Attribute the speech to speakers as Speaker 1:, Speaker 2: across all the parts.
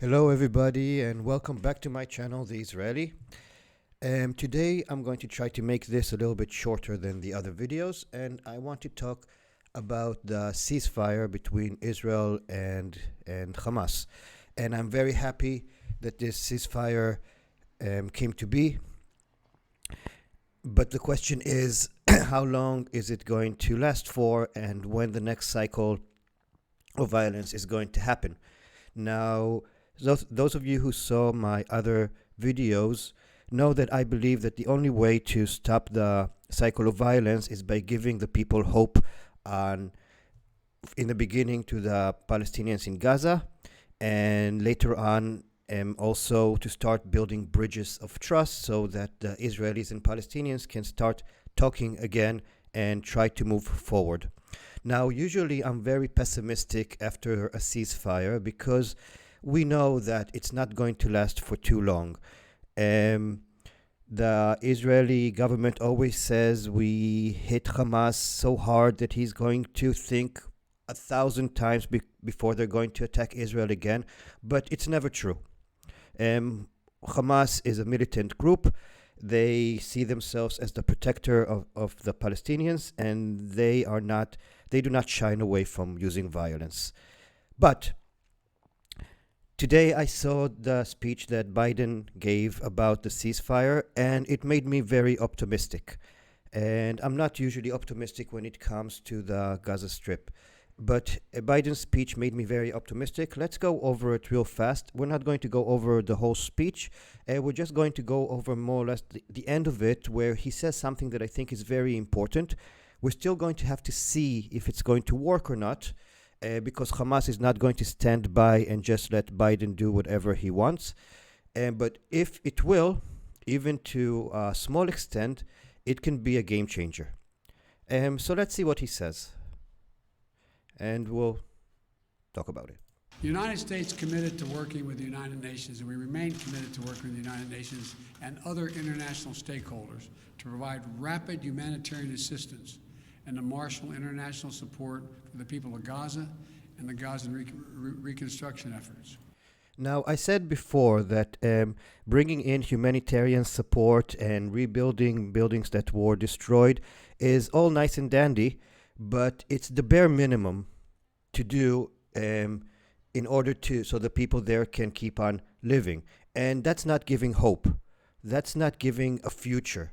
Speaker 1: Hello, everybody, and welcome back to my channel, The Israeli. Today, I'm going to try to make this a little bit shorter than the other videos, and I want to talk about the ceasefire between Israel and Hamas. And I'm very happy that this ceasefire came to be. But the question is, how long is it going to last for, and when the next cycle of violence is going to happen? Now, those of you who saw my other videos know that I believe that the only way to stop the cycle of violence is by giving the people hope in the beginning to the Palestinians in Gaza, and later on also to start building bridges of trust so that the Israelis and Palestinians can start talking again and try to move forward. Now, usually I'm very pessimistic after a ceasefire because we know that it's not going to last for too long. The Israeli government always says we hit Hamas so hard that he's going to think 1,000 times before they're going to attack Israel again, but it's never true. Hamas is a militant group. They see themselves as the protector of the Palestinians, and they do not shine away from using violence. But today I saw the speech that Biden gave about the ceasefire, and it made me very optimistic. And I'm not usually optimistic when it comes to the Gaza Strip. But Biden's speech made me very optimistic. Let's go over it real fast. We're not going to go over the whole speech. We're just going to go over more or less the end of it, where he says something that I think is very important. We're still going to have to see if it's going to work or not, because Hamas is not going to stand by and just let Biden do whatever he wants. But if it will, even to a small extent, it can be a game changer. So let's see what he says, and we'll talk about it.
Speaker 2: The United States committed to working with the United Nations, and we remain committed to working with the United Nations and other international stakeholders to provide rapid humanitarian assistance and to marshal international support for the people of Gaza and the Gaza reconstruction efforts.
Speaker 1: Now, I said before that bringing in humanitarian support and rebuilding buildings that were destroyed is all nice and dandy, but it's the bare minimum to do in order so the people there can keep on living. And that's not giving hope. That's not giving a future.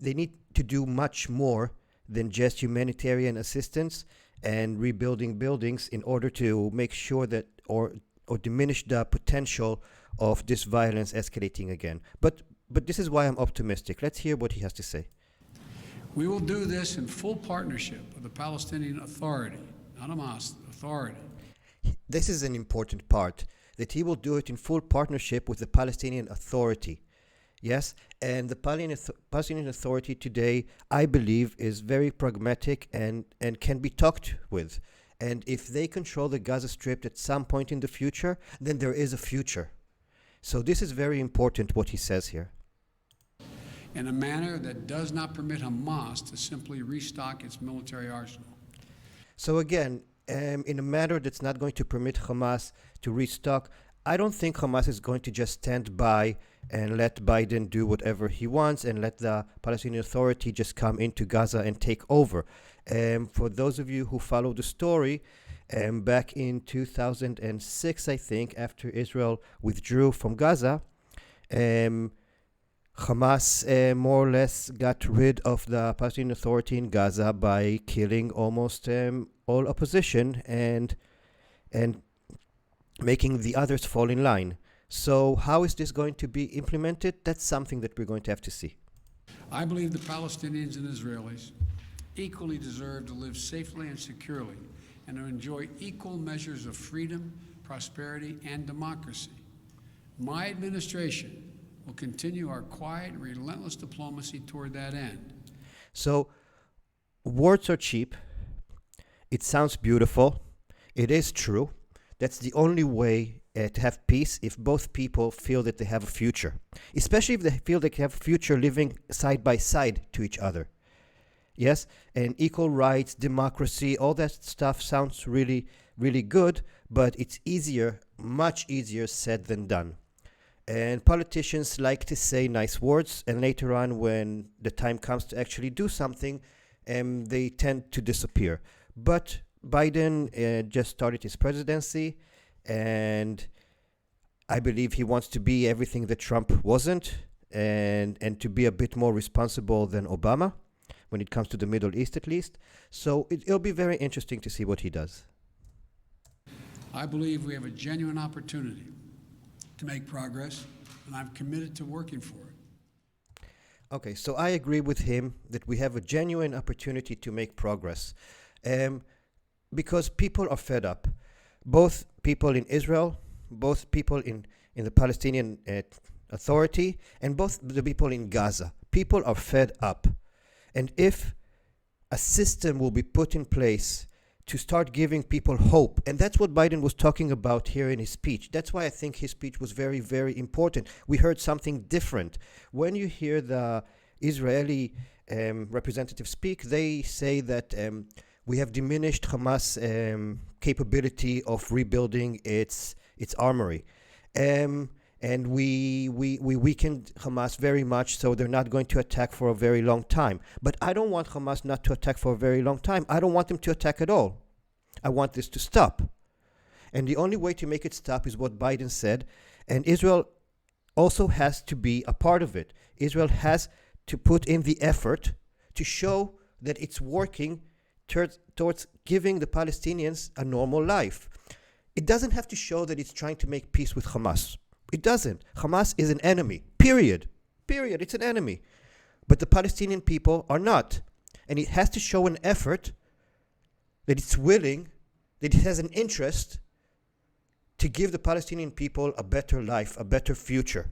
Speaker 1: They need to do much more than just humanitarian assistance and rebuilding buildings in order to make sure that or diminish the potential of this violence escalating again. But this is why I'm optimistic. Let's hear what he has to say.
Speaker 2: We will do this in full partnership with the Palestinian Authority, not Hamas, Authority.
Speaker 1: This is an important part, that he will do it in full partnership with the Palestinian Authority. Yes, and the Palestinian Authority today, I believe, is very pragmatic and can be talked with. And if they control the Gaza Strip at some point in the future, then there is a future. So this is very important what he says here.
Speaker 2: In a manner that does not permit Hamas to simply restock its military arsenal.
Speaker 1: So again, in a manner that's not going to permit Hamas to restock, I don't think Hamas is going to just stand by and let Biden do whatever he wants and let the Palestinian Authority just come into Gaza and take over. For those of you who follow the story, back in 2006, I think, after Israel withdrew from Gaza, Hamas more or less got rid of the Palestinian Authority in Gaza by killing almost all opposition and making the others fall in line. So how is this going to be implemented? That's something that we're going to have to see.
Speaker 2: I believe the Palestinians and Israelis equally deserve to live safely and securely and to enjoy equal measures of freedom, prosperity, and democracy. My administration will continue our quiet and relentless diplomacy toward that end.
Speaker 1: So words are cheap. It sounds beautiful. It is true. That's the only way to have peace, if both people feel that they have a future, especially if they feel they have a future living side by side to each other. Yes, and equal rights, democracy, all that stuff sounds really really good, but it's easier, much easier said than done. And politicians like to say nice words, and later on, when the time comes to actually do something, they tend to disappear. But Biden just started his presidency, and I believe he wants to be everything that Trump wasn't, and to be a bit more responsible than Obama when it comes to the Middle East, at least. So it'll be very interesting to see what he does.
Speaker 2: I believe we have a genuine opportunity to make progress, and I'm committed to working for it.
Speaker 1: Okay, so I agree with him that we have a genuine opportunity to make progress, because people are fed up. Both people in Israel, both people in the Palestinian Authority, and both the people in Gaza. People are fed up. And if a system will be put in place to start giving people hope, and that's what Biden was talking about here in his speech. That's why I think his speech was very, very important. We heard something different. When you hear the Israeli representative speak, they say that we have diminished Hamas' capability of rebuilding its armory. And we weakened Hamas very much, so they're not going to attack for a very long time. But I don't want Hamas not to attack for a very long time. I don't want them to attack at all. I want this to stop. And the only way to make it stop is what Biden said. And Israel also has to be a part of it. Israel has to put in the effort to show that it's working towards giving the Palestinians a normal life. It doesn't have to show that it's trying to make peace with Hamas. It doesn't. Hamas is an enemy. Period. Period. It's an enemy. But the Palestinian people are not. And it has to show an effort that it's willing, that it has an interest to give the Palestinian people a better life, a better future.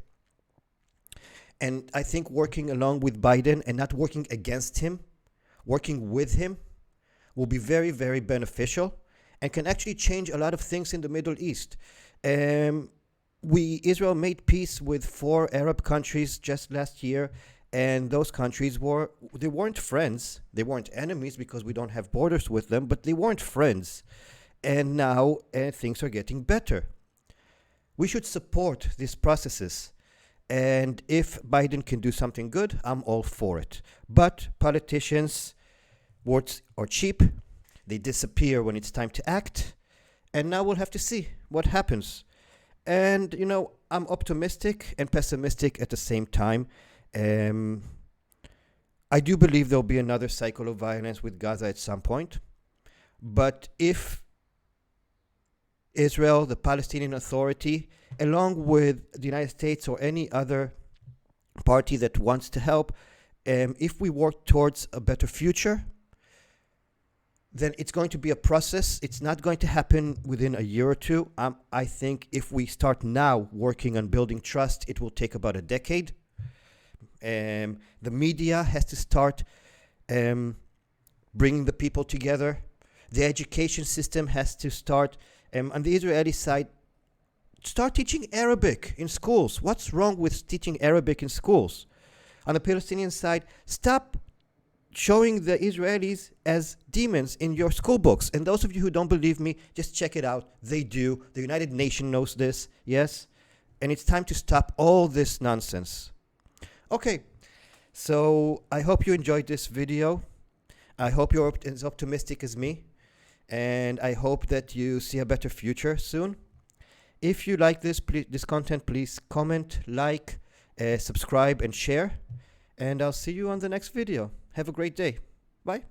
Speaker 1: And I think working along with Biden and not working against him, working with him, will be very, very beneficial and can actually change a lot of things in the Middle East. Israel made peace with 4 Arab countries just last year, and those countries they weren't friends, they weren't enemies because we don't have borders with them, but they weren't friends. And now things are getting better. We should support these processes, and if Biden can do something good, I'm all for it. But politicians, words are cheap, they disappear when it's time to act, and now we'll have to see what happens. And, I'm optimistic and pessimistic at the same time. I do believe there'll be another cycle of violence with Gaza at some point. But if Israel, the Palestinian Authority, along with the United States or any other party that wants to help, if we work towards a better future, then it's going to be a process. It's not going to happen within a year or two. I think if we start now working on building trust, it will take about a decade. The media has to start bringing the people together. The education system has to start, on the Israeli side, start teaching Arabic in schools. What's wrong with teaching Arabic in schools? On the Palestinian side, stop showing the Israelis as demons in your school books. And those of you who don't believe me, just check it out. They do. The United Nations knows this, yes? And it's time to stop all this nonsense. Okay, so I hope you enjoyed this video. I hope you're as optimistic as me. And I hope that you see a better future soon. If you like this content, please comment, like, subscribe, and share. And I'll see you on the next video. Have a great day. Bye.